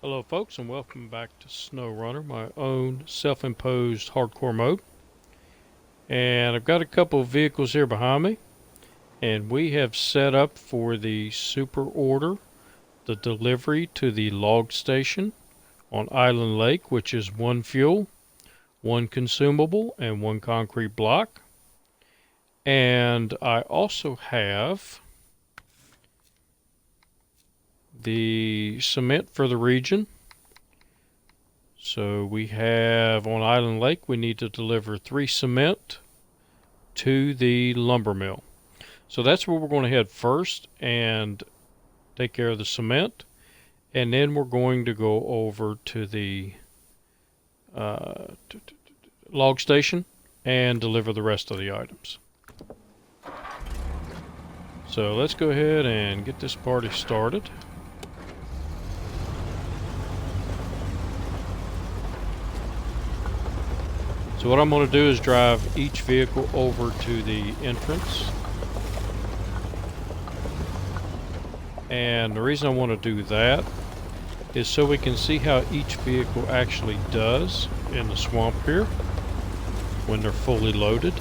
Hello folks, and welcome back to SnowRunner, my own self-imposed hardcore mode. And I've got a couple of vehicles here behind me, and we have set up for the super order the delivery to the log station on Island Lake, which is 1 fuel, 1 consumable, and 1 concrete block. And I also have the cement for the region. So we have on Island Lake, we need to deliver 3 cement to the lumber mill. So that's where we're going to head first and take care of the cement. And then we're going to go over to the log station and deliver the rest of the items. So let's go ahead and get this party started. So what I'm going to do is drive each vehicle over to the entrance. And the reason I want to do that is so we can see how each vehicle actually does in the swamp here when they're fully loaded.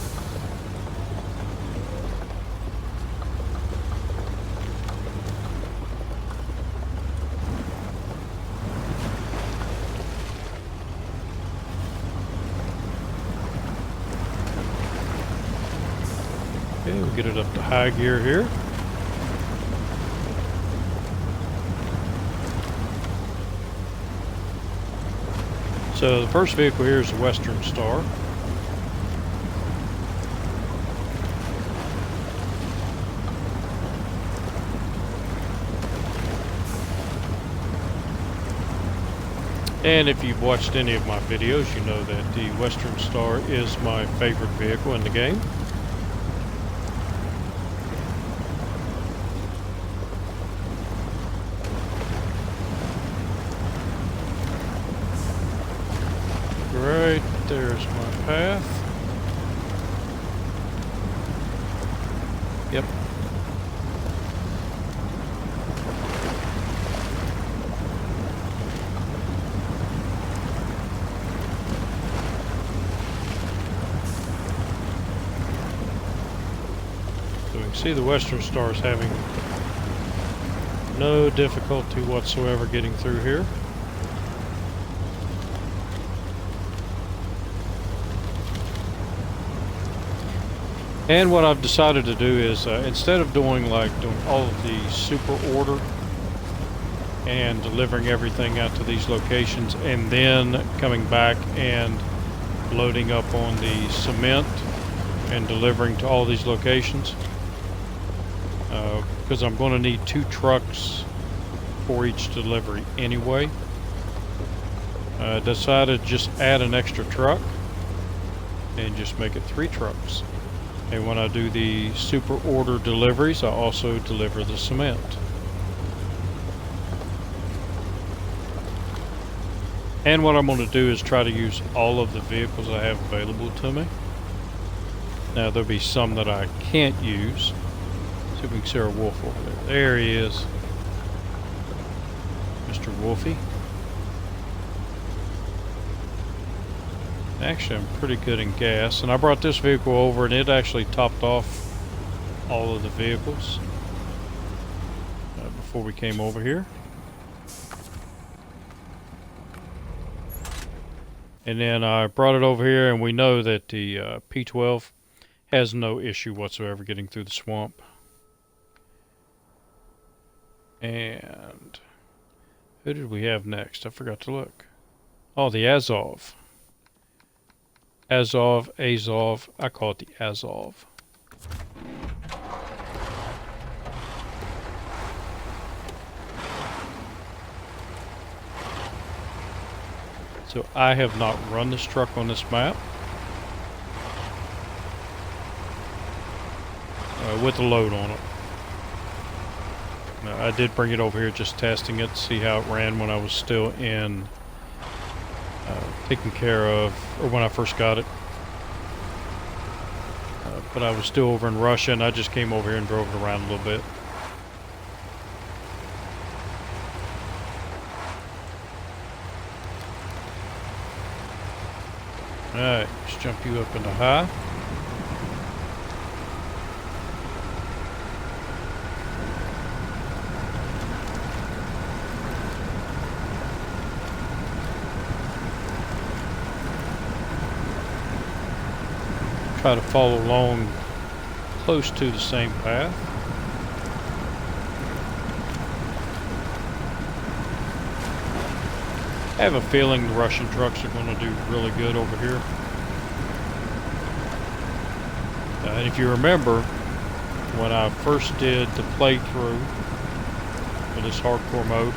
Okay, we'll get it up to high gear here. So the first vehicle here is the Western Star. And if you've watched any of my videos, you know that the Western Star is my favorite vehicle in the game. Right, there's my path. Yep. So we can see the Western Star is having no difficulty whatsoever getting through here. And what I've decided to do is, instead of doing all of the super order and delivering everything out to these locations and then coming back and loading up on the cement and delivering to all these locations, because I'm going to need 2 trucks for each delivery anyway, I decided to just add an extra truck and just make it 3 trucks. And when I do the super order deliveries, I also deliver the cement. And what I'm going to do is try to use all of the vehicles I have available to me. Now there'll be some that I can't use. See if we can see our wolf over there. There he is. Mr. Wolfie. Actually, I'm pretty good in gas, and I brought this vehicle over and it actually topped off all of the vehicles before we came over here. And then I brought it over here, and we know that the P12 has no issue whatsoever getting through the swamp. And who did we have next? I forgot to look. Oh, the Azov. Azov, I call it the Azov. So I have not run this truck on this map. With a load on it. I did bring it over here just testing it, see how it ran when I was still in taken care of, or when I first got it. But I was still over in Russia, and I just came over here and drove it around a little bit. jump you up into high. Try to follow along close to the same path. I have a feeling the Russian trucks are going to do really good over here. And if you remember, when I first did the playthrough for this hardcore mode,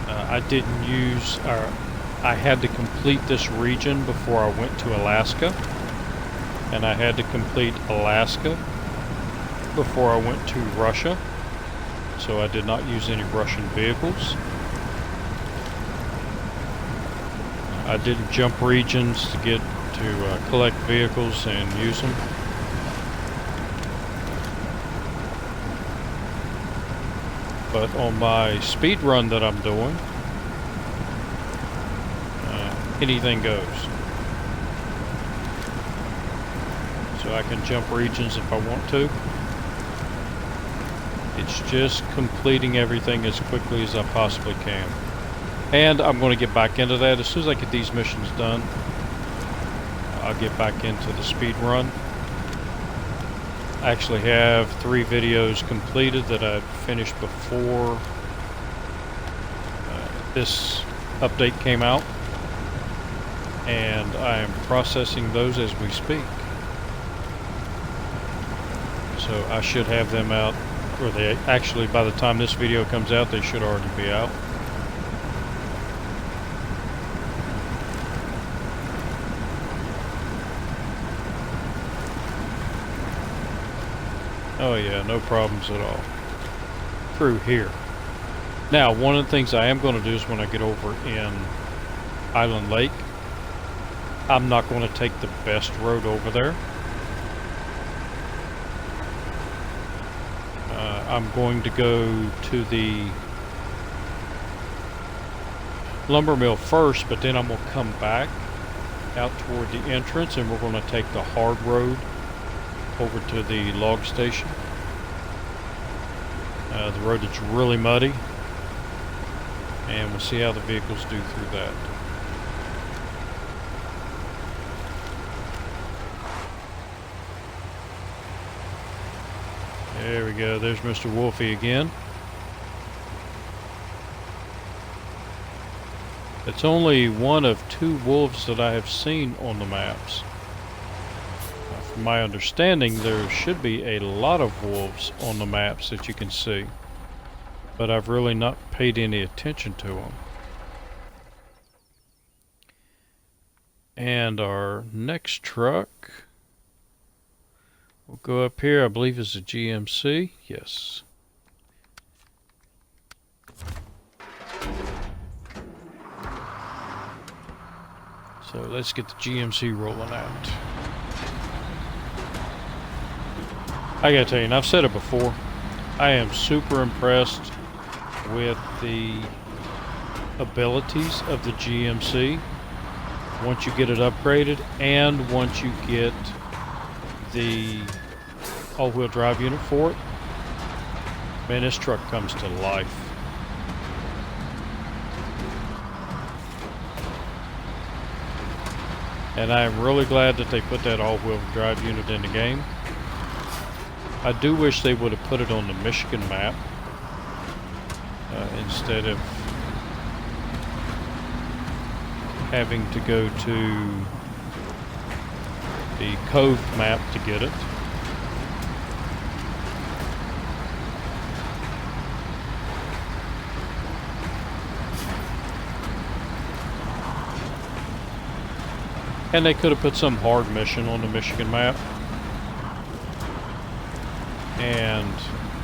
I didn't use, I had to complete this region before I went to Alaska. And I had to complete Alaska before I went to Russia. So I did not use any Russian vehicles. I didn't jump regions to get to collect vehicles and use them. But on my speed run that I'm doing, anything goes. So I can jump regions if I want to. It's just completing everything as quickly as I possibly can. And I'm going to get back into that. As soon as I get these missions done, I'll get back into the speed run. I actually have 3 videos completed that I finished before this update came out. And I am processing those as we speak. So I should have them out, or they actually, by the time this video comes out, they should already be out. Oh yeah, no problems at all. Through here. Now, one of the things I am going to do is when I get over in Island Lake, I'm not going to take the best road over there. I'm going to go to the lumber mill first, but then I'm going to come back out toward the entrance and we're going to take the hard road over to the log station. The road that's really muddy, and we'll see how the vehicles do through that. There we go, there's Mr. Wolfie again. It's only one of 2 wolves that I have seen on the maps. From my understanding, there should be a lot of wolves on the maps that you can see, but I've really not paid any attention to them. And our next truck, we'll go up here, I believe is a GMC, yes. So let's get the GMC rolling out. I gotta tell you, and I've said it before, I am super impressed with the abilities of the GMC once you get it upgraded, and once you get the all-wheel drive unit for it. Man, this truck comes to life. And I am really glad that they put that all-wheel drive unit in the game. I do wish they would have put it on the Michigan map instead of having to go to the Cove map to get it. And they could have put some hard mission on the Michigan map. And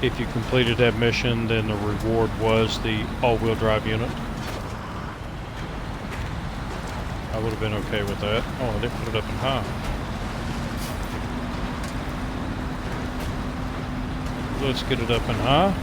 if you completed that mission, then the reward was the all-wheel drive unit. I would have been okay with that. Oh, I didn't put it up in high. Let's get it up in high.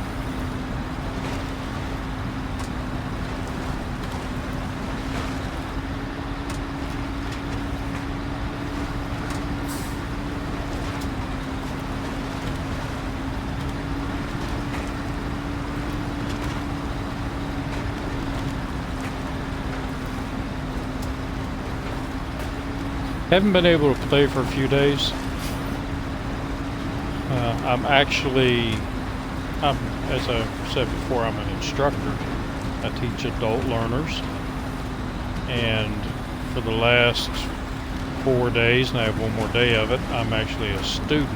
Haven't been able to play for a few days. As I said before, I'm an instructor. I teach adult learners. And for the last 4 days, and I have one more day of it, I'm actually a student.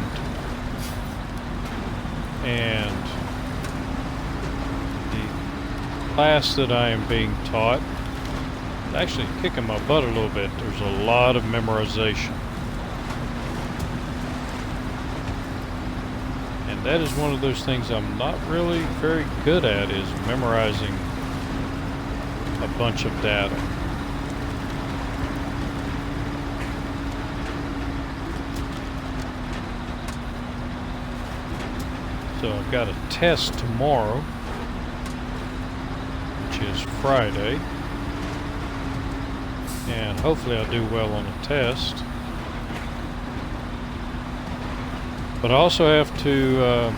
And the class that I am being taught is actually kicking my butt a little bit. There's a lot of memorization. And that is one of those things I'm not really very good at, is memorizing a bunch of data. So I've got a test tomorrow, which is Friday, and hopefully I'll do well on the test. But I also have to,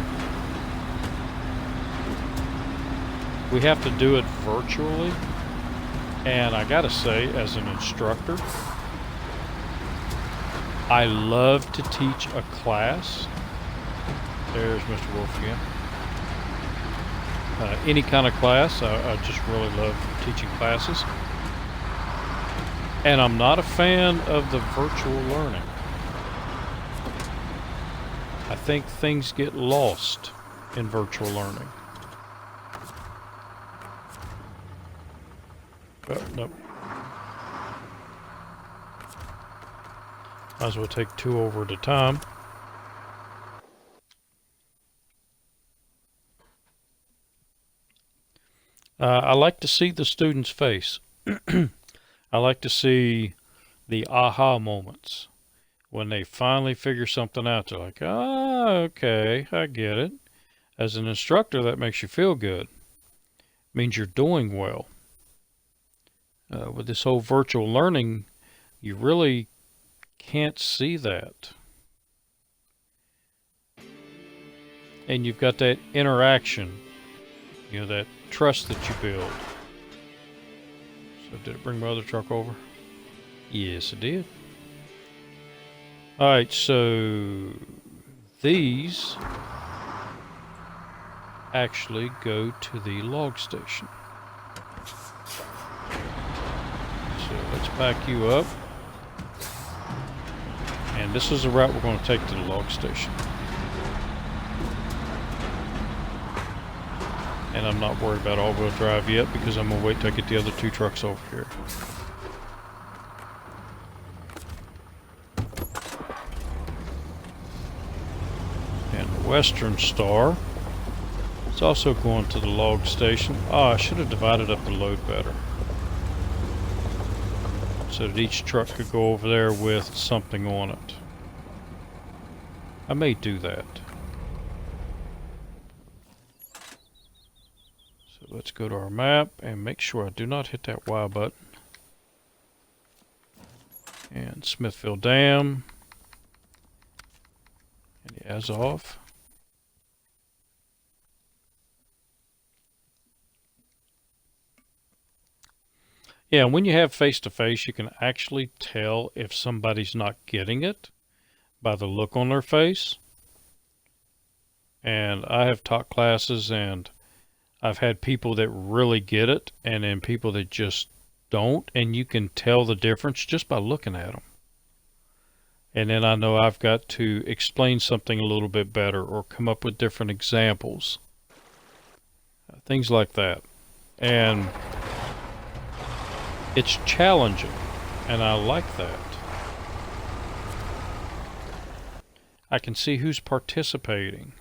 we have to do it virtually, and I gotta say, as an instructor, I love to teach a class. There's Mr. Wolf again. Any kind of class, I just really love teaching classes. And I'm not a fan of the virtual learning. I think things get lost in virtual learning. Oh, nope. Might as well take 2 over at a time. I like to see the student's face. I like to see the aha moments. When they finally figure something out, they're like, ah, okay, I get it. As an instructor, that makes you feel good. It means you're doing well. With this whole virtual learning, you really can't see that. And you've got that interaction, you know, that trust that you build. So did it bring my other truck over? Yes, it did. Alright, so these actually go to the log station. So let's back you up. And this is the route we're going to take to the log station. And I'm not worried about all-wheel drive yet, because I'm going to wait till I get the other 2 trucks over here. And the Western Star is also going to the log station. Oh, I should have divided up the load better, so that each truck could go over there with something on it. I may do that. So let's go to our map and make sure I do not hit that Y button. And Smithville Dam. And the Azov. Yeah, when you have face-to-face, you can actually tell if somebody's not getting it by the look on their face. And I have taught classes, and I've had people that really get it, and then people that just don't, and you can tell the difference just by looking at them. And then I know I've got to explain something a little bit better, or come up with different examples. Things like that. And it's challenging, and I like that. I can see who's participating.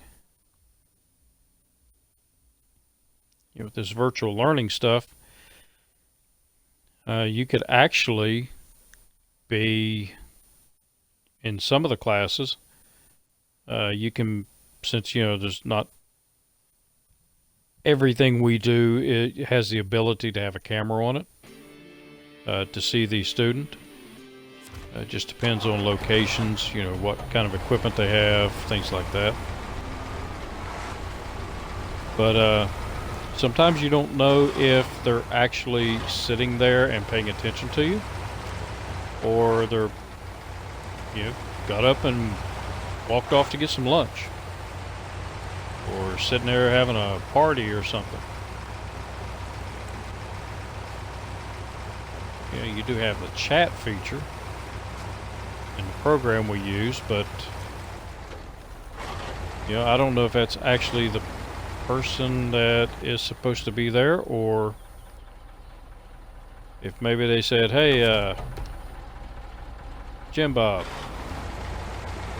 You know, with this virtual learning stuff, you could actually be in some of the classes. You can, since, you know, there's not everything we do, it has the ability to have a camera on it to see the student. It just depends on locations, you know, what kind of equipment they have, things like that. But sometimes you don't know if they're actually sitting there and paying attention to you, or they're you know, got up and walked off to get some lunch, or sitting there having a party or something. You know, you do have the chat feature in the program we use, but you know, I don't know if that's actually the person that is supposed to be there, or if maybe they said, hey, Jim Bob,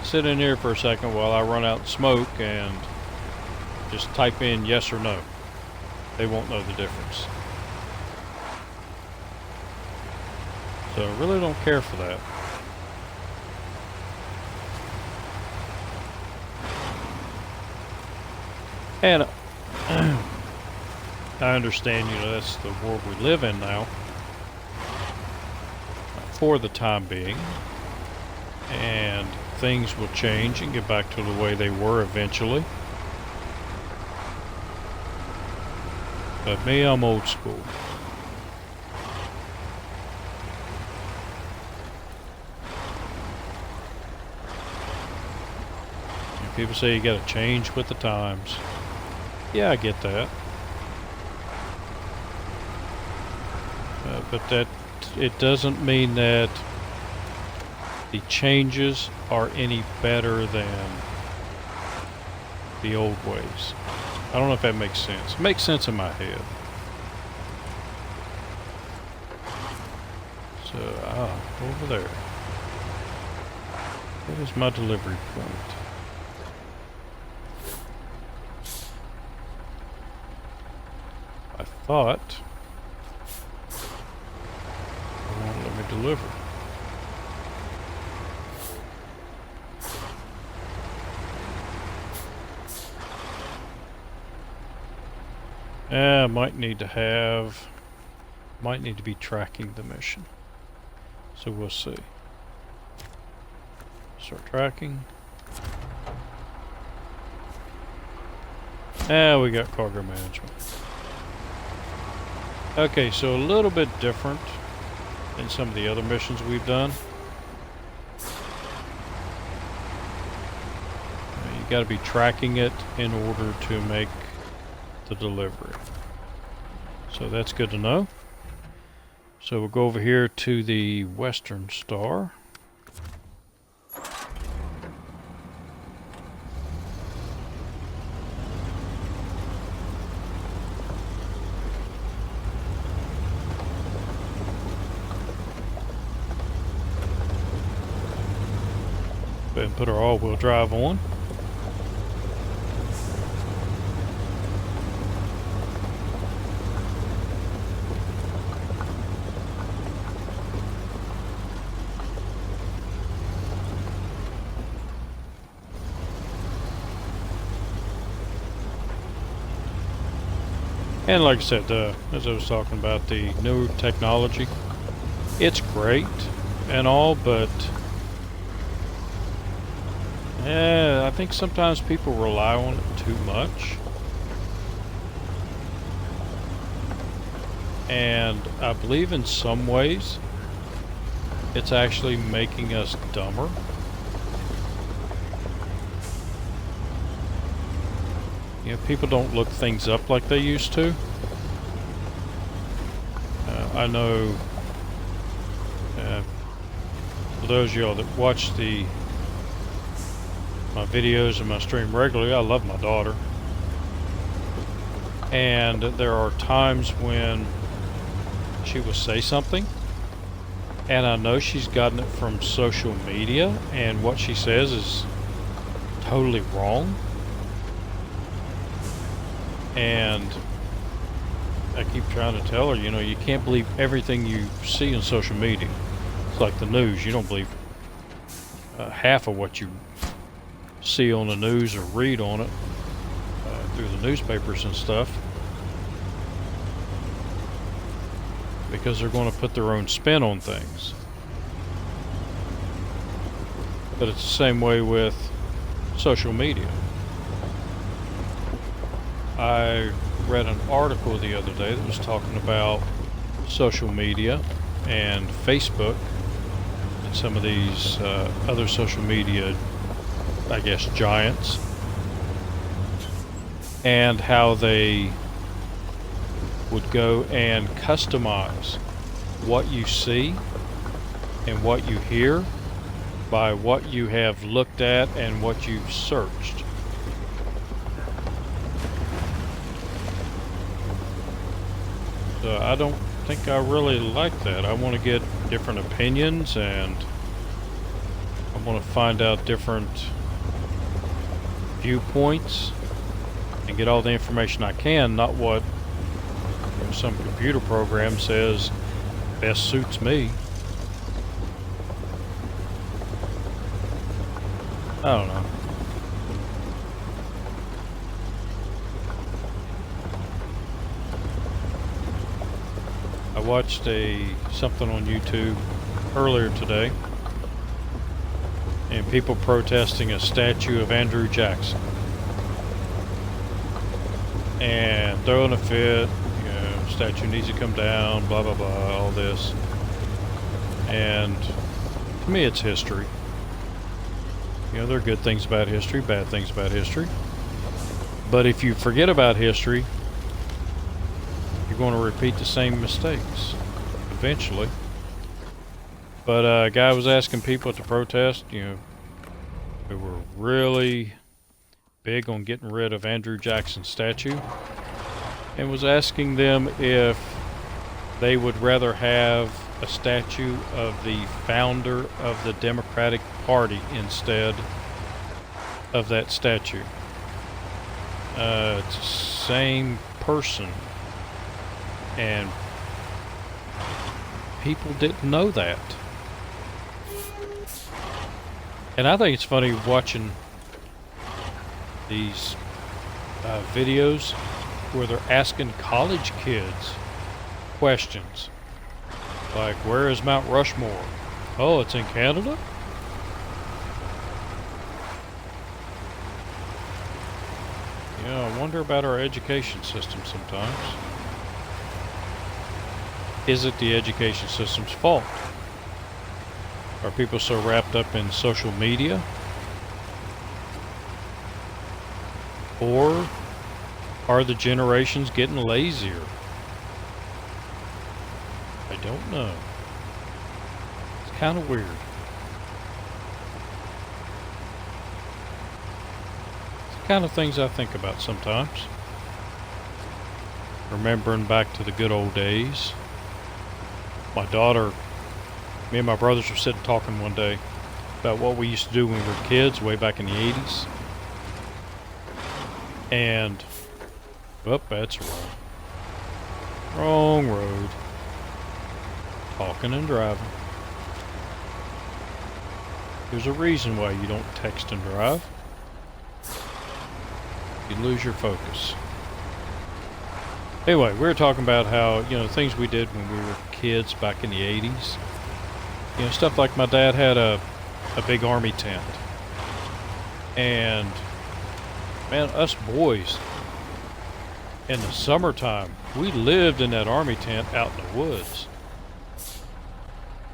sit in here for a second while I run out and smoke, and just type in yes or no. They won't know the difference. So I really don't care for that. And I understand, you know, that's the world we live in now, for the time being, and things will change and get back to the way they were eventually. But me, I'm old school. And people say you gotta change with the times. Yeah, I get that. But that it doesn't mean that the changes are any better than the old ways. I don't know if that makes sense. It makes sense in my head. So, over there. That is my delivery point. I thought it won't let me deliver. Might need to be tracking the mission. So we'll see. Start tracking. We got cargo management. Okay, so a little bit different than some of the other missions we've done. You got to be tracking it in order to make the delivery. So that's good to know. So we'll go over here to the Western Star. Go ahead and put our all-wheel drive on. And like I said, as I was talking about the new technology, it's great and all, but I think sometimes people rely on it too much. And I believe in some ways it's actually making us dumber. You know, people don't look things up like they used to. I know, for those of y'all that watch my videos and my stream regularly, I love my daughter. And there are times when she will say something, and I know she's gotten it from social media, and what she says is totally wrong. And I keep trying to tell her, you know, you can't believe everything you see on social media. It's like the news. You don't believe half of what you see on the news or read on it through the newspapers and stuff, because they're going to put their own spin on things. But it's the same way with social media. I read an article the other day that was talking about social media and Facebook and some of these other social media, I guess, giants, and how they would go and customize what you see and what you hear by what you have looked at and what you've searched. So I don't think I really like that. I want to get different opinions, and I want to find out different viewpoints and get all the information I can, not what some computer program says best suits me. I don't know. I watched something on YouTube earlier today, and people protesting a statue of Andrew Jackson and throwing a fit. Statue needs to come down, blah blah blah, all this. And to me, it's history. There are good things about history, bad things about history. But if you forget about history, you're going to repeat the same mistakes eventually. But a guy was asking people at the protest, who were really big on getting rid of Andrew Jackson's statue, and was asking them if they would rather have a statue of the founder of the Democratic Party instead of that statue. It's the same person, and people didn't know that. And I think it's funny watching these videos where they're asking college kids questions like, where is Mount Rushmore? Oh, it's in Canada? I wonder about our education system sometimes. Is it the education system's fault? Are people so wrapped up in social media? Or are the generations getting lazier? I don't know. It's kind of weird. It's the kind of things I think about sometimes. Remembering back to the good old days. My daughter, me and my brothers were sitting talking one day about what we used to do when we were kids way back in the 80s. And, oh, that's wrong. Wrong road. Talking and driving. There's a reason why you don't text and drive. You lose your focus. Anyway, we were talking about how, things we did when we were kids back in the 80s. Stuff like my dad had a big army tent. And, man, us boys, in the summertime, we lived in that army tent out in the woods.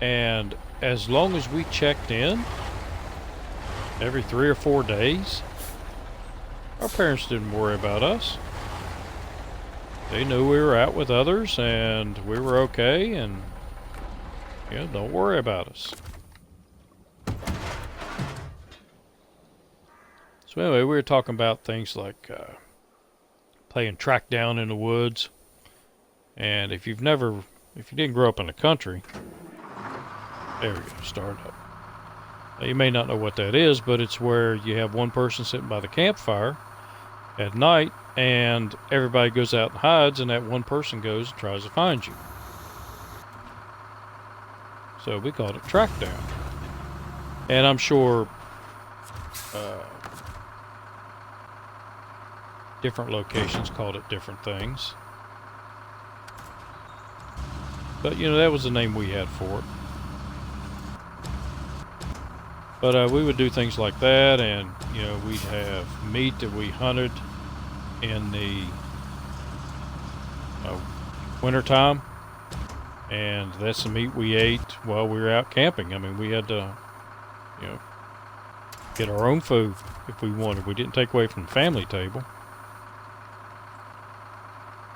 And as long as we checked in every 3 or 4 days, our parents didn't worry about us. They knew we were out with others and we were okay, and don't worry about us. So anyway, we were talking about things like playing track down in the woods. And if you didn't grow up in the country, there we go, start up. Now, you may not know what that is, but it's where you have one person sitting by the campfire at night, and everybody goes out and hides, and that one person goes and tries to find you. So we called it track down. And I'm sure different locations called it different things. But, that was the name we had for it. But we would do things like that, and, we'd have meat that we hunted in the wintertime. And that's the meat we ate while we were out camping. I mean, we had to, you know, get our own food if we wanted. We didn't take away from the family table.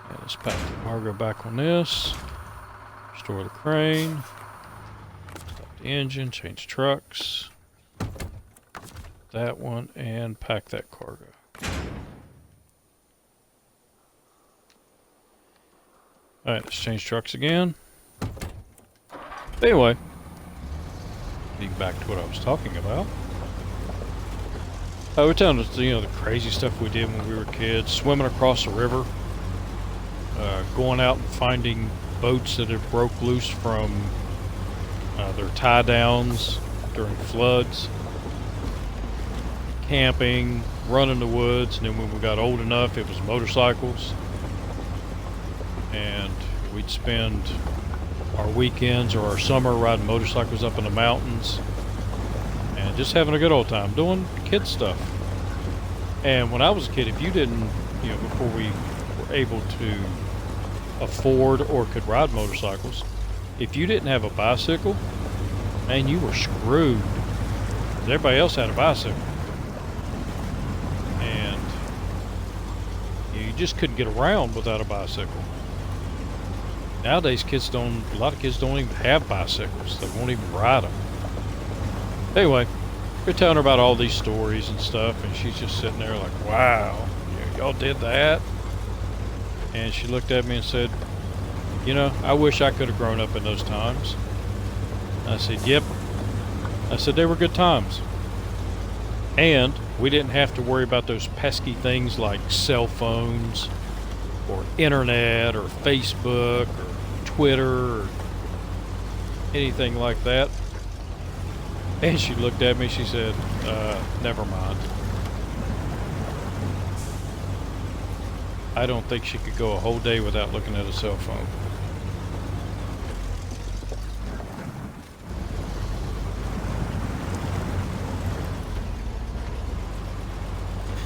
And let's pack the cargo back on this. Restore the crane. Stop the engine. Change trucks. That one. And pack that cargo. Alright, let's change trucks again. Anyway, getting back to what I was talking about. We're telling us, you know, the crazy stuff we did when we were kids. Swimming across the river. Going out and finding boats that had broke loose from their tie downs during floods. Camping, running the woods, and then when we got old enough, it was motorcycles. And we'd spend our weekends or our summer riding motorcycles up in the mountains and just having a good old time doing kid stuff. And when I was a kid, if you didn't, you know, before we were able to afford or could ride motorcycles, if you didn't have a bicycle, man, you were screwed. Everybody else had a bicycle. And you just couldn't get around without a bicycle. Nowadays, a lot of kids don't even have bicycles. They won't even ride them. Anyway, we're telling her about all these stories and stuff, and she's just sitting there like, wow, y'all did that? And she looked at me and said, you know, I wish I could have grown up in those times. I said, yep. I said, they were good times. And we didn't have to worry about those pesky things like cell phones or internet or Facebook or Twitter or anything like that. And she looked at me, she said, never mind. I don't think she could go a whole day without looking at a cell phone.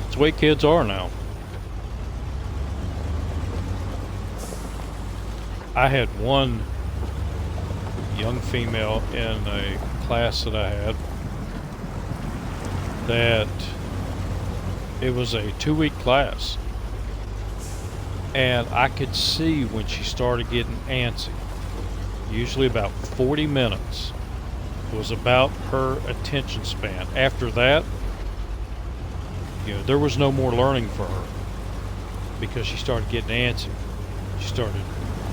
It's the way kids are now. I had one young female in a class that I had that it was a 2-week class, and I could see when she started getting antsy. Usually about 40 minutes was about her attention span. After that, you know, there was no more learning for her because she started getting antsy. She started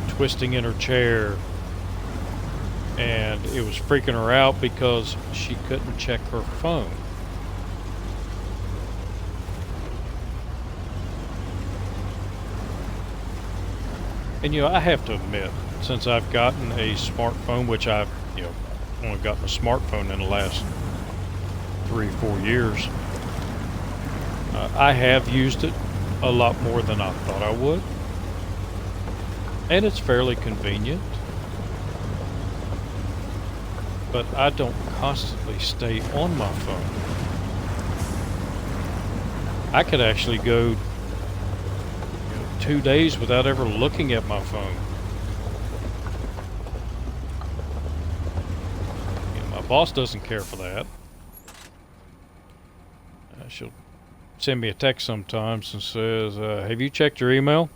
twisting in her chair, and it was freaking her out because she couldn't check her phone. And you know, I have to admit, since I've gotten a smartphone, which I've, you know, only gotten a smartphone in the last 3 or 4 years, I have used it a lot more than I thought I would. And it's fairly convenient. But I don't constantly stay on my phone. I could actually go 2 days without ever looking at my phone. You know, my boss doesn't care for that. She'll send me a text sometimes and says, have you checked your email?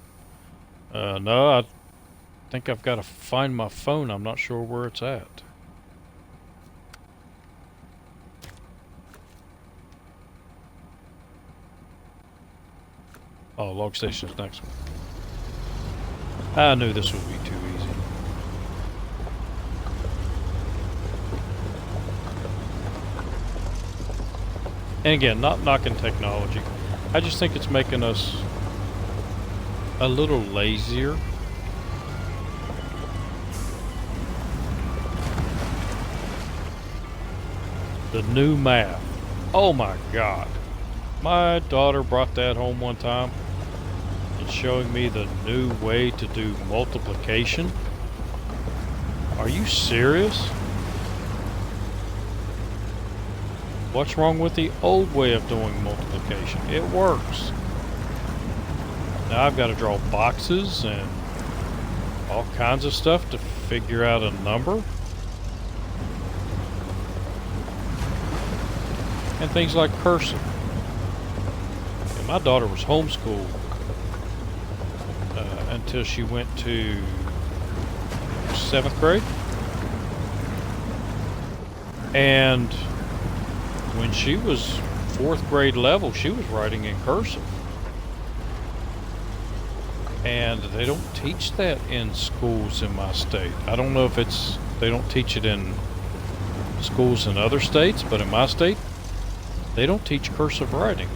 No, I think I've got to find my phone. I'm not sure where it's at. Oh, log station's next one. I knew this would be too easy. And again, not knocking technology. I just think it's making us a little lazier. The new math. Oh my God. My daughter brought that home one time and showing me the new way to do multiplication. Are you serious? What's wrong with the old way of doing multiplication? It works. Now I've got to draw boxes and all kinds of stuff to figure out a number. And things like cursive. And my daughter was homeschooled until she went to 7th grade. And when she was 4th grade level, she was writing in cursive. And they don't teach that in schools in my state. I don't know if they don't teach it in schools in other states, but in my state, they don't teach cursive writing.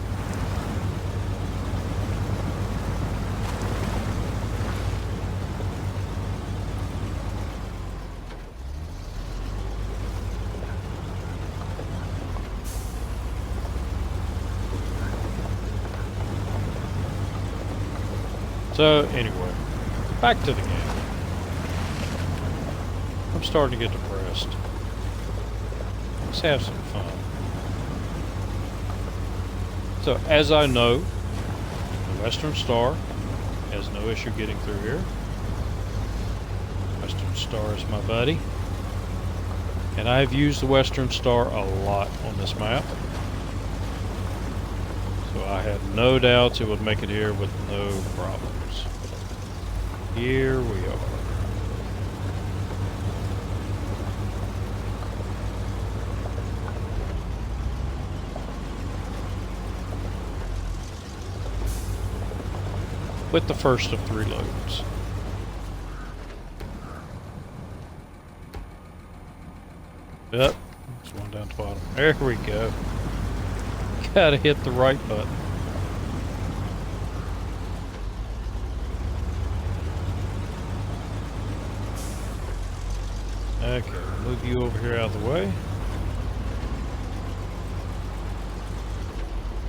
So anyway, back to the game. I'm starting to get depressed. Let's have some fun. So as I know, the Western Star has no issue getting through here. Western Star is my buddy. And I've used the Western Star a lot on this map. So I had no doubts it would make it here with no problems. Here we are. With the first of 3 loads. Yep, there's one down the bottom. There we go. Gotta hit the right button. Okay, we'll move you over here out of the way.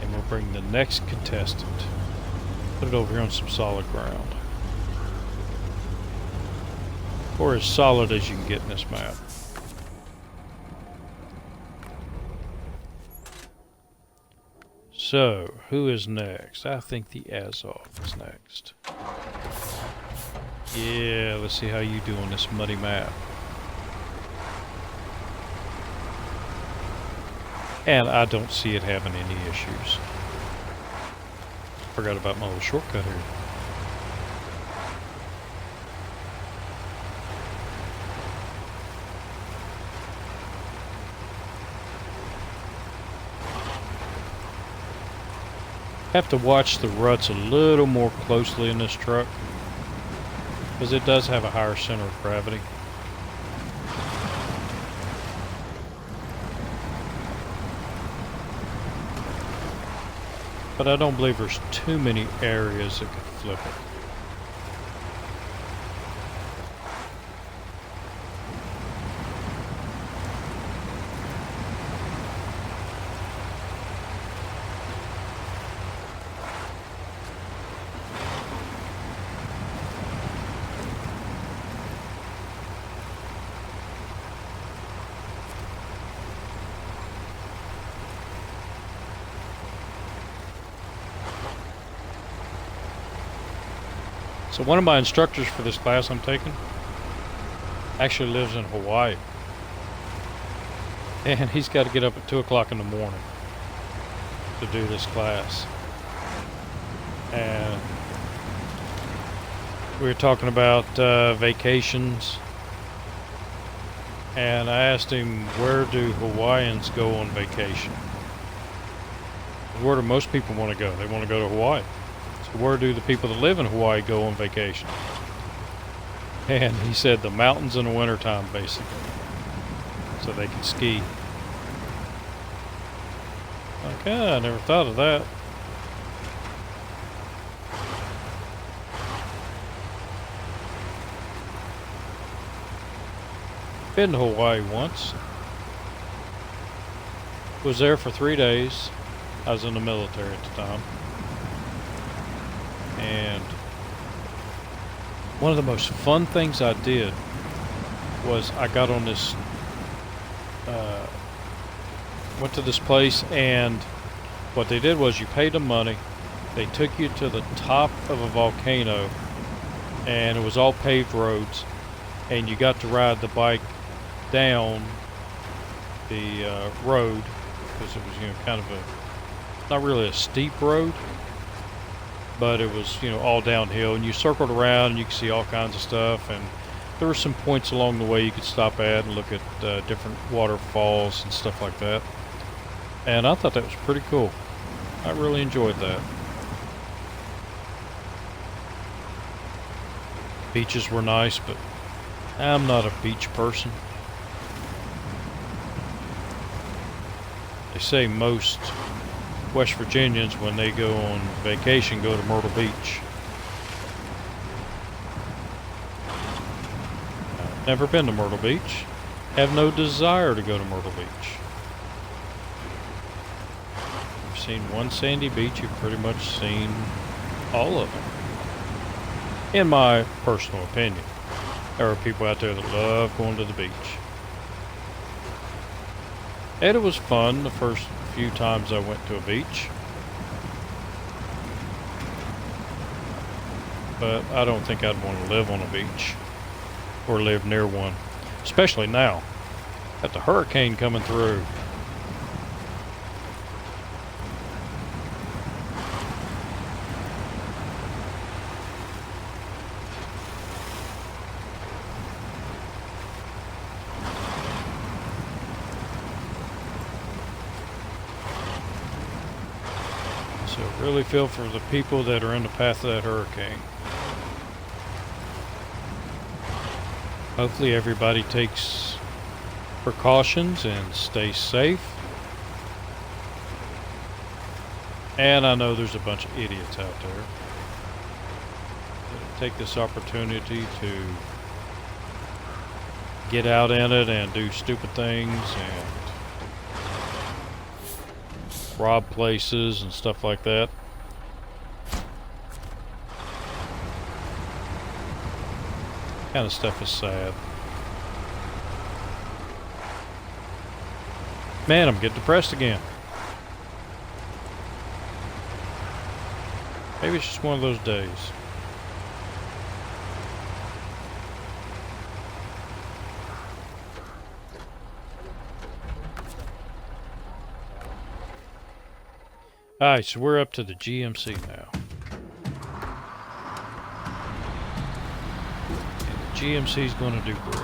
And we'll bring the next contestant. Put it over here on some solid ground. Or as solid as you can get in this map. So, who is next? I think the Azov is next. Yeah, let's see how you do on this muddy map. And I don't see it having any issues. Forgot about my little shortcut here. Have to watch the ruts a little more closely in this truck because it does have a higher center of gravity. But I don't believe there's too many areas that could flip it. So one of my instructors for this class I'm taking actually lives in Hawaii. And he's got to get up at 2 o'clock in the morning to do this class. And we were talking about vacations. And I asked him, where do Hawaiians go on vacation? Where do most people want to go? They want to go to Hawaii. So where do the people that live in Hawaii go on vacation? And he said the mountains in the wintertime, basically. So they can ski. Okay, I never thought of that. Been to Hawaii once. Was there for 3 days. I was in the military at the time. And one of the most fun things I did was I got on this, went to this place, and what they did was you paid them money. They took you to the top of a volcano, and it was all paved roads. and you got to ride the bike down the road, because it was, you know, kind of a, not really a steep road, but it was, you know, all downhill, and you circled around and you could see all kinds of stuff, and there were some points along the way you could stop at and look at different waterfalls and stuff like that. And I thought that was pretty cool. I really enjoyed that. Beaches were nice, but I'm not a beach person. They say most West Virginians, when they go on vacation, go to Myrtle Beach. I've never been to Myrtle Beach. Have no desire to go to Myrtle Beach. You've seen one sandy beach, you've pretty much seen all of them. In my personal opinion. There are people out there that love going to the beach. And it was fun the first few times I went to a beach. But I don't think I'd want to live on a beach or live near one. Especially now. Got the hurricane coming through. So really feel for the people that are in the path of that hurricane. Hopefully everybody takes precautions and stays safe. And I know there's a bunch of idiots out there that take this opportunity to get out in it and do stupid things and rob places and stuff like that. Kind of stuff is sad. Man, I'm getting depressed again. Maybe it's just one of those days. Alright, so we're up to the GMC now. And the GMC is going to do great.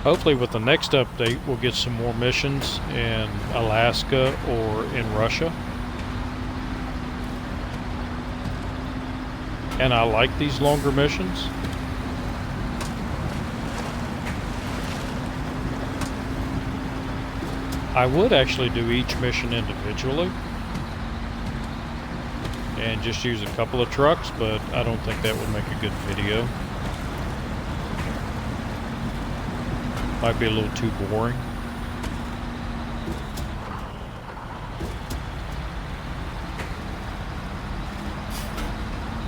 Hopefully with the next update we'll get some more missions in Alaska or in Russia. And I like these longer missions. I would actually do each mission individually and just use a couple of trucks, but I don't think that would make a good video. Might be a little too boring.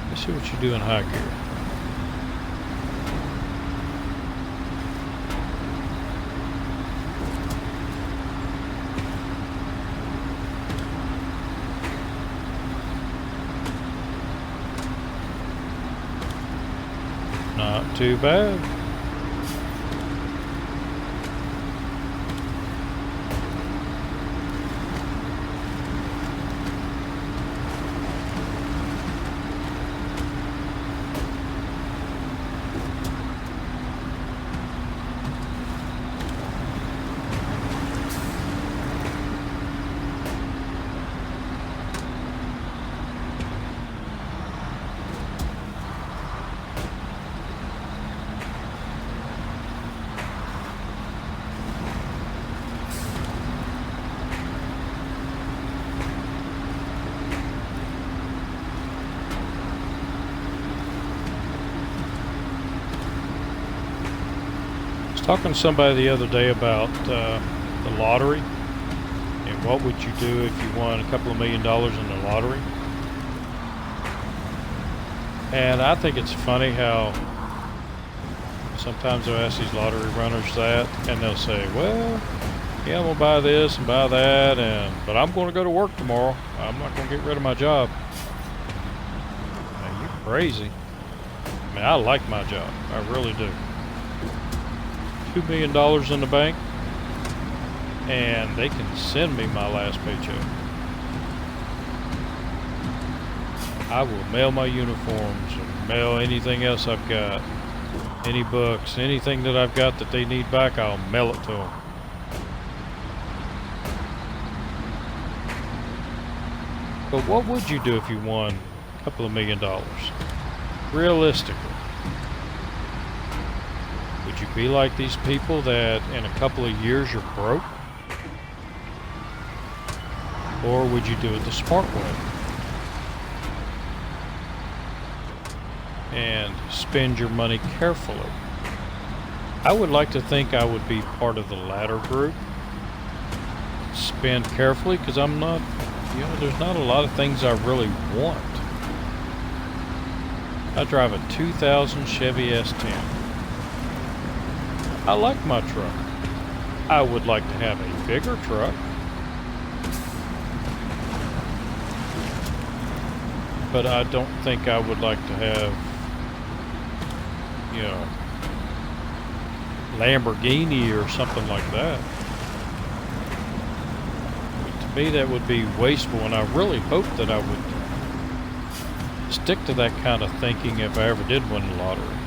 Let's see what you do in high gear. Not too bad. Talking to somebody the other day about the lottery and what would you do if you won a couple of $1 million in the lottery. And I think it's funny how sometimes I'll ask these lottery runners that, and they'll say, well, yeah, I'm going to buy this and buy that, but I'm going to go to work tomorrow. I'm not going to get rid of my job. Man, you're crazy. I mean, I like my job. I really do. $2 million in the bank, and they can send me my last paycheck. I will mail my uniforms or mail anything else I've got. Any books, anything that I've got that they need back, I'll mail it to them. But what would you do if you won a couple of $1 million? Realistically. Would you be like these people that in a couple of years you're broke? Or would you do it the smart way? And spend your money carefully. I would like to think I would be part of the latter group. Spend carefully, because I'm not, there's not a lot of things I really want. I drive a 2000 Chevy S10. I like my truck. I would like to have a bigger truck. But I don't think I would like to have, Lamborghini or something like that. To me, that would be wasteful, and I really hope that I would stick to that kind of thinking if I ever did win the lottery.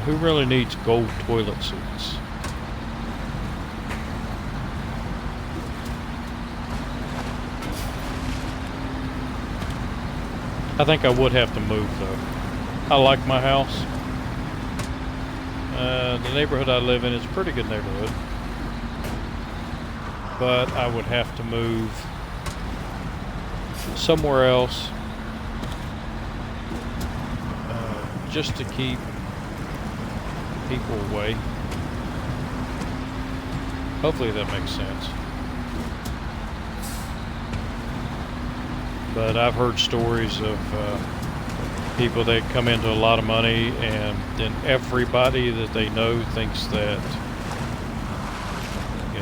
Who really needs gold toilet seats? I think I would have to move, though. I like my house. The neighborhood I live in is a pretty good neighborhood. But I would have to move somewhere else just to keep people away. Hopefully that makes sense. But I've heard stories of people that come into a lot of money, and then everybody that they know thinks that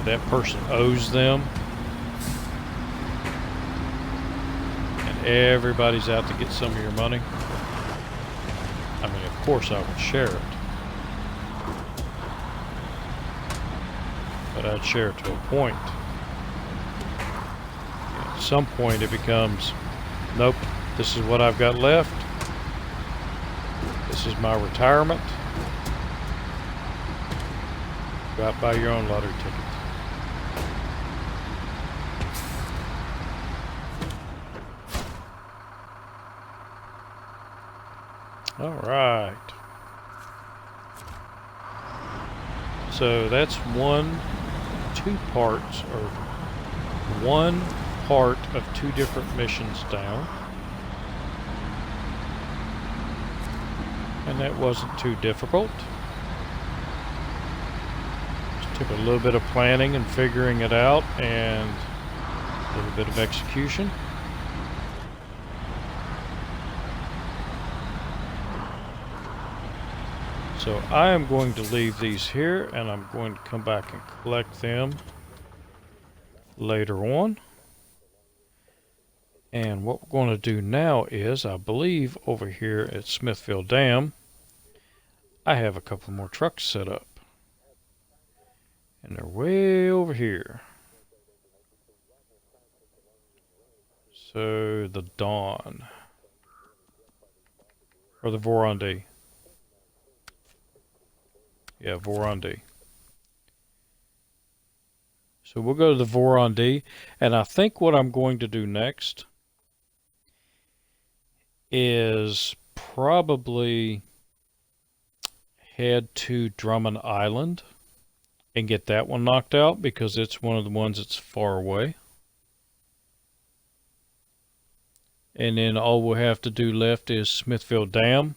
that person owes them, and everybody's out to get some of your money. I mean, of course I would share it, but I'd share it to a point. At some point it becomes, nope, this is what I've got left. This is my retirement. Go out, buy your own lottery ticket. All right. So that's two parts, or one part of two different missions down. And that wasn't too difficult. Just took a little bit of planning and figuring it out, and a little bit of execution. So I am going to leave these here, and I'm going to come back and collect them later on. And what we're going to do now is, I believe over here at Smithfield Dam, I have a couple more trucks set up. And they're way over here. So the Dawn. Or the Vorandi. Yeah, Vorandi. So we'll go to the Vorandi, and I think what I'm going to do next is probably head to Drummond Island and get that one knocked out, because it's one of the ones that's far away. And then all we'll have to do left is Smithfield Dam.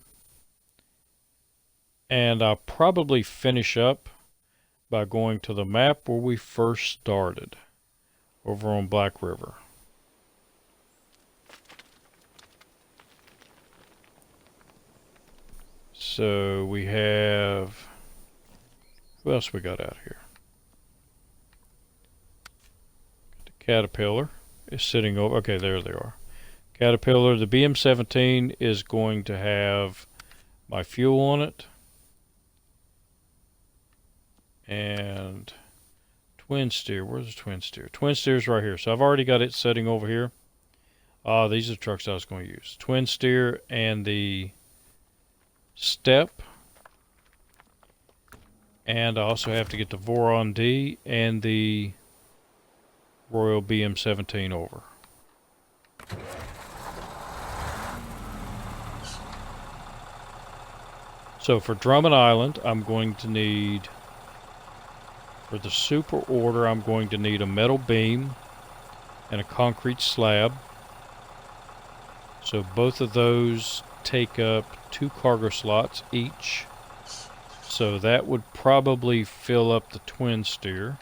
And I'll probably finish up by going to the map where we first started, over on Black River. So we have, who else we got out here? The Caterpillar is sitting over, okay, there they are. Caterpillar, the BM-17 is going to have my fuel on it. And twin steer, where's the twin steer? Twin steer's right here. So I've already got it setting over here. These are the trucks I was going to use. Twin steer and the step. And I also have to get the Voron D and the Royal BM-17 over. So for Drummond Island, I'm going to need, for the super order, I'm going to need a metal beam and a concrete slab. So both of those take up 2 cargo slots each. So that would probably fill up the twin steer.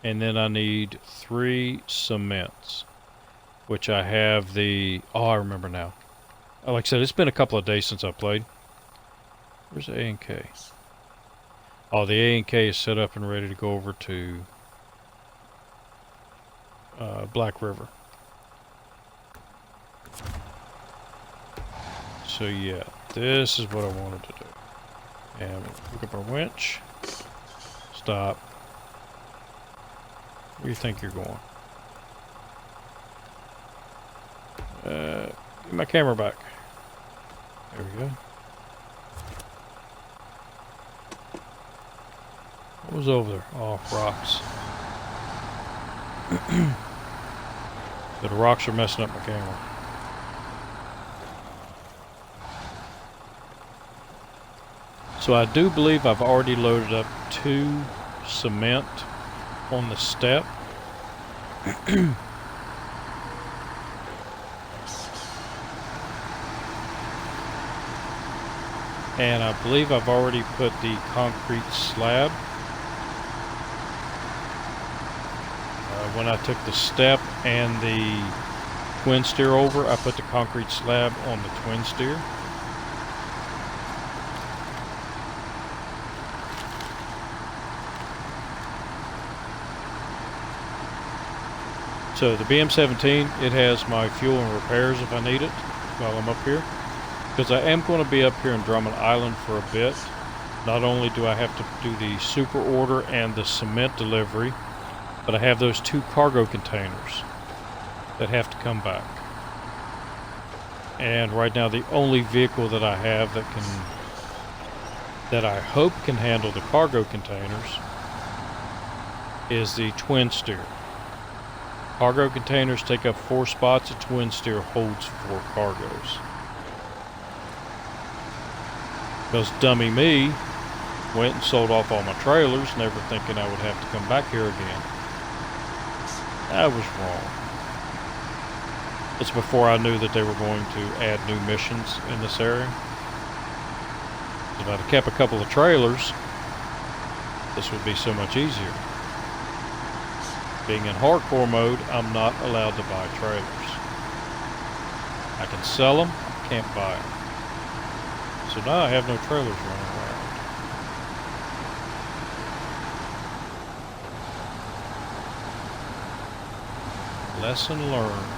And then I need 3 cements, which I have the, oh, I remember now. Like I said, it's been a couple of days since I played. Where's the A and K? Oh, the A and K is set up and ready to go over to Black River. So yeah, this is what I wanted to do. And we'll pick up our winch. Stop. Where do you think you're going? Get my camera back. There we go. What was over there? Oh, rocks. The rocks are messing up my camera. So I do believe I've already loaded up 2 cement on the step. And I believe I've already put the concrete slab. When I took the step and the twin steer over, I put the concrete slab on the twin steer. So the BM-17, it has my fuel and repairs if I need it while I'm up here. Because I am going to be up here in Drummond Island for a bit. Not only do I have to do the super order and the cement delivery, but I have those 2 cargo containers that have to come back. And right now the only vehicle that I have that I hope can handle the cargo containers is the twin steer. Cargo containers take up 4 spots, a twin steer holds 4 cargos. Because dummy me went and sold off all my trailers, never thinking I would have to come back here again. I was wrong. It's before I knew that they were going to add new missions in this area. If I'd have kept a couple of trailers, this would be so much easier. Being in hardcore mode, I'm not allowed to buy trailers. I can sell them, I can't buy them. So now I have no trailers running around. Lesson learned.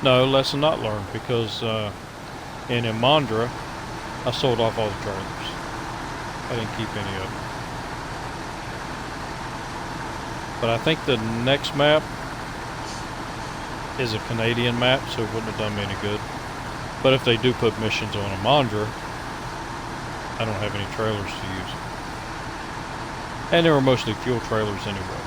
No, lesson not learned, because in Imandra, I sold off all the trailers. I didn't keep any of them. But I think the next map is a Canadian map, so it wouldn't have done me any good. But if they do put missions on Imandra, I don't have any trailers to use. And they were mostly fuel trailers anyway.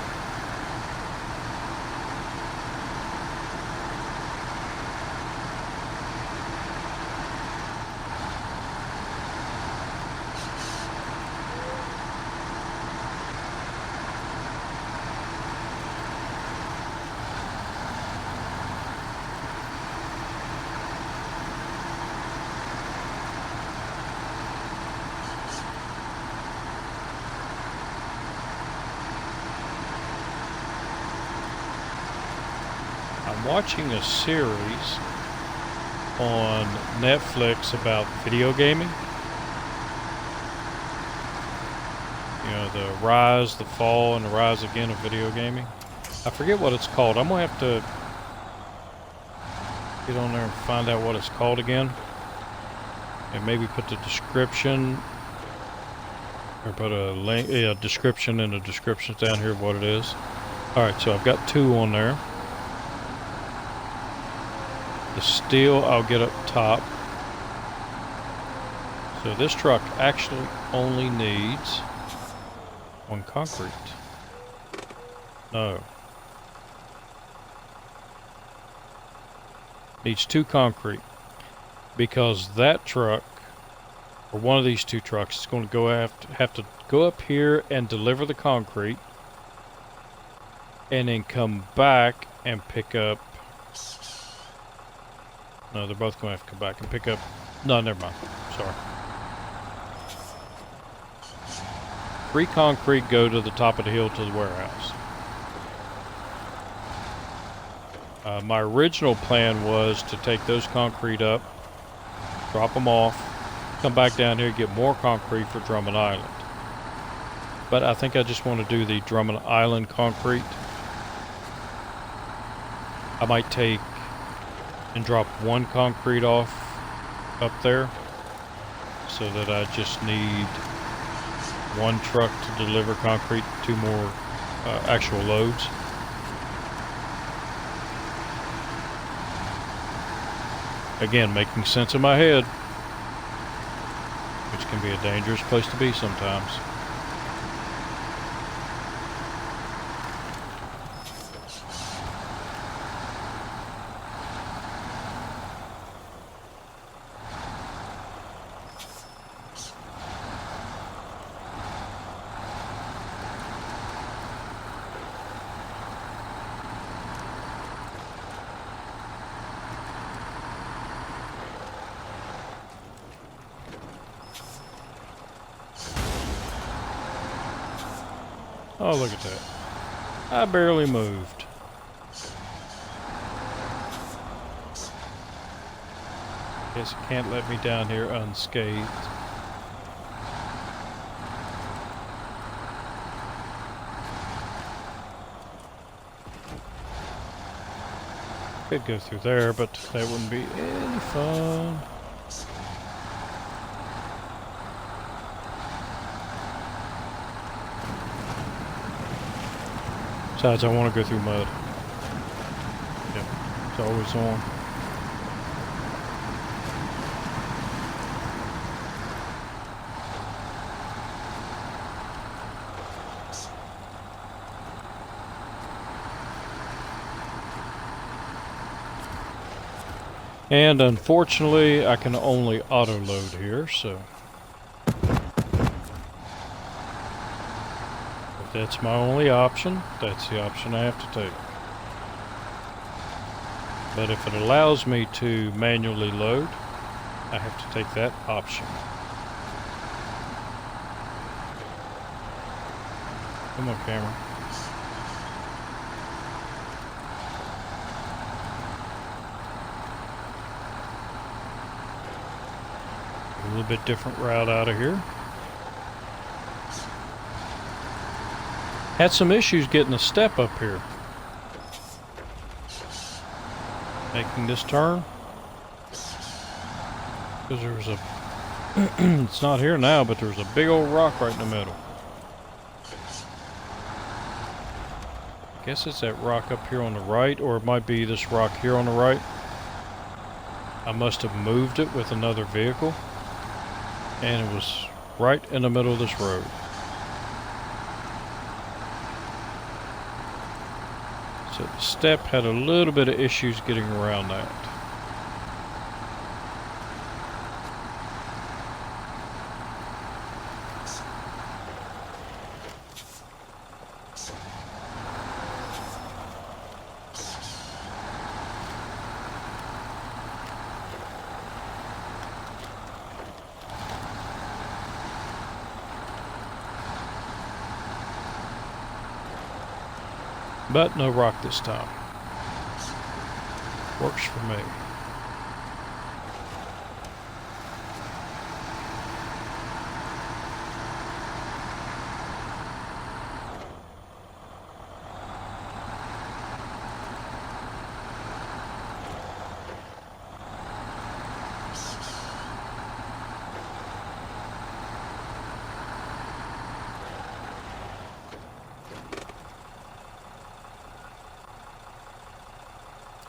watching a series on Netflix about video gaming. You know, the rise, the fall, and the rise again of video gaming. I forget what it's called. I'm going to have to get on there and find out what it's called again. And maybe put the description, or put a link, description in the descriptions down here of what it is. Alright, so I've got 2 on there. The steel I'll get up top. So this truck actually only needs 1 concrete. No. Needs 2 concrete. Because that truck, or one of these 2 trucks, is going to have to go up here and deliver the concrete. And then come back and pick up. No, they're both going to have to come back and pick up. No, never mind. Sorry. 3 concrete go to the top of the hill to the warehouse. My original plan was to take those concrete up, drop them off, come back down here and get more concrete for Drummond Island. But I think I just want to do the Drummond Island concrete. I might take and drop 1 concrete off up there so that I just need 1 truck to deliver concrete, 2 more actual loads. Again, making sense in my head, which can be a dangerous place to be sometimes. Oh, look at that. I barely moved. Guess it can't let me down here unscathed. Could go through there, but that wouldn't be any fun. Besides, I want to go through mud. Yep, it's always on. And unfortunately, I can only auto load here, so if that's my only option, that's the option I have to take. But if it allows me to manually load, I have to take that option. Come on, camera. A little bit different route out of here. Had some issues getting a step up here. Making this turn. Because there was a... it's not here now, but there's a big old rock right in the middle. I guess it's that rock up here on the right, or it might be this rock here on the right. I must have moved it with another vehicle. And it was right in the middle of this road. So the step had a little bit of issues getting around that. But no rock this time. Works for me.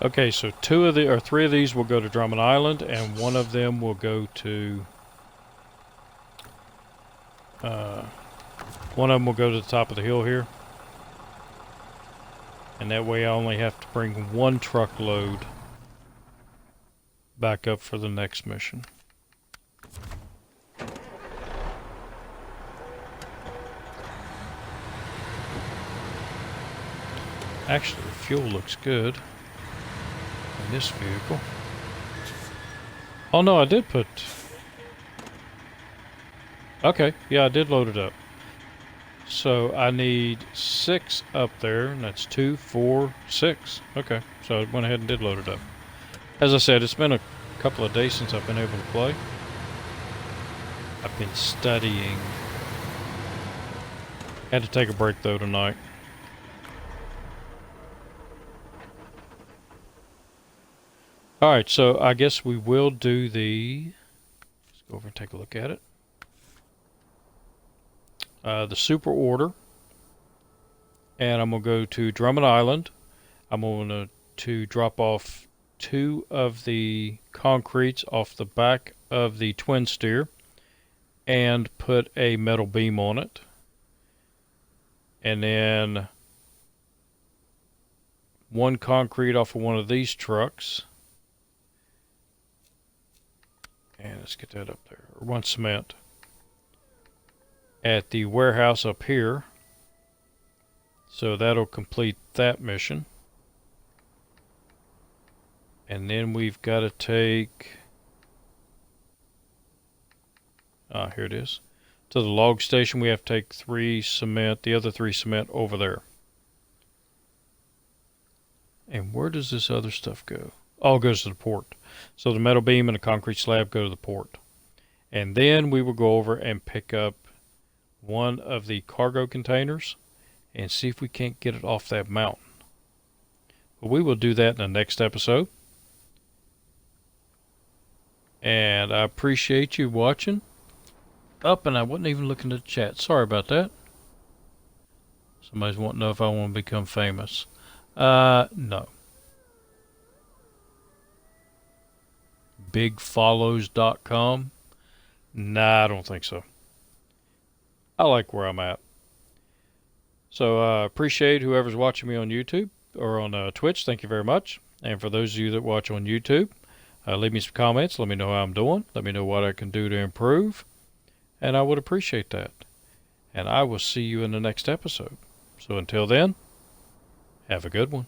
Okay, so three of these will go to Drummond Island, and one of them will go to the top of the hill here. And that way I only have to bring one truckload back up for the next mission. Actually, the fuel looks good in this vehicle. Oh no, I did put... Okay, yeah, I did load it up. So I need 6 up there, and that's 2, 4, 6. Okay, so I went ahead and did load it up. As I said, it's been a couple of days since I've been able to play. I've been studying. Had to take a break though tonight. Alright, so I guess we will do the... Let's go over and take a look at it. The super order, and I'm going to go to Drummond Island. I'm going to drop off 2 of the concretes off the back of the twin steer and put a metal beam on it, and then 1 concrete off of one of these trucks, and let's get that up there, or 1 cement at the warehouse up here. So that'll complete that mission. And then we've got to take... here it is. To the log station we have to take 3 cement, the other 3 cement over there. And where does this other stuff go? All goes to the port. So the metal beam and the concrete slab go to the port. And then we will go over and pick up 1 of the cargo containers and see if we can't get it off that mountain. But we will do that in the next episode. And I appreciate you watching. And I wasn't even looking at the chat. Sorry about that. Somebody's wanting to know if I want to become famous. No. Bigfollows.com? Nah, I don't think so. I like where I'm at. So appreciate whoever's watching me on YouTube or on Twitch. Thank you very much. And for those of you that watch on YouTube, leave me some comments. Let me know how I'm doing. Let me know what I can do to improve. And I would appreciate that. And I will see you in the next episode. So until then, have a good one.